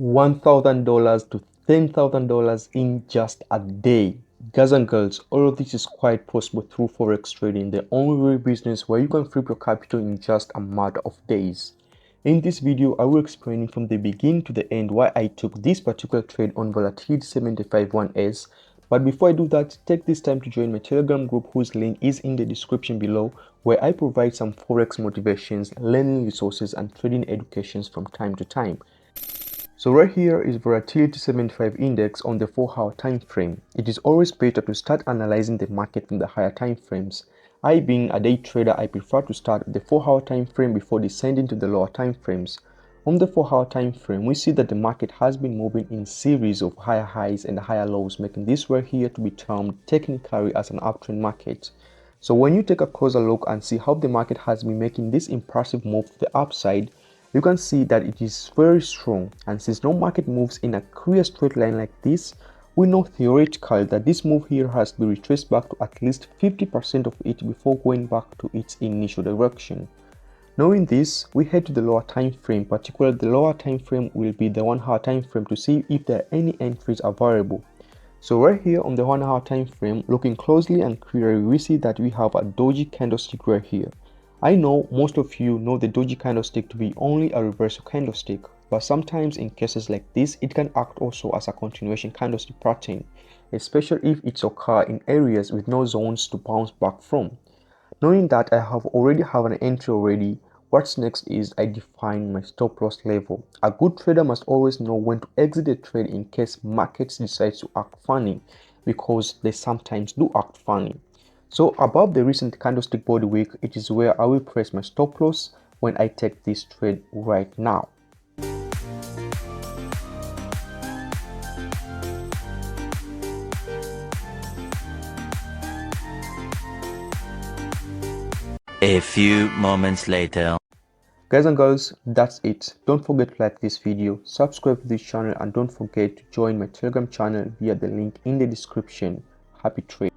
$1,000 to $10,000 in just a day. Guys and girls, all of this is quite possible through Forex trading, the only real business where you can flip your capital in just a matter of days. In this video, I will explain from the beginning to the end why I took this particular trade on volatility 751S. But before I do that, take this time to join my Telegram group whose link is in the description below, where I provide some Forex motivations, learning resources, and trading educations from time to time. So right here is volatility 75 index on the 4-hour time frame. It is always better to start analyzing the market from the higher time frames. I, being a day trader, I prefer to start the 4-hour time frame before descending to the lower time frames. On the 4-hour time frame, we see that the market has been moving in series of higher highs and higher lows, making this right here to be termed technically as an uptrend market. So when you take a closer look and see how the market has been making this impressive move to the upside, you can see that it is very strong, and since no market moves in a clear straight line like this, we know theoretically that this move here has to be retraced back to at least 50% of it before going back to its initial direction. Knowing this, we head to the lower time frame, particularly the lower time frame will be the 1-hour time frame, to see if there are any entries available. So right here on the 1-hour time frame, looking closely and clearly, we see that we have a doji candlestick right here. I know most of you know the doji candlestick to be only a reversal candlestick, but sometimes in cases like this, it can act also as a continuation candlestick pattern, especially if it's occur in areas with no zones to bounce back from. Knowing that I already have an entry already, what's next is I define my stop loss level. A good trader must always know when to exit the trade in case markets decide to act funny, because they sometimes do act funny. So above the recent candlestick body wick, it is where I will press my stop loss when I take this trade right now. A few moments later. Guys and girls, that's it. Don't forget to like this video, subscribe to this channel, and don't forget to join my Telegram channel via the link in the description. Happy trade.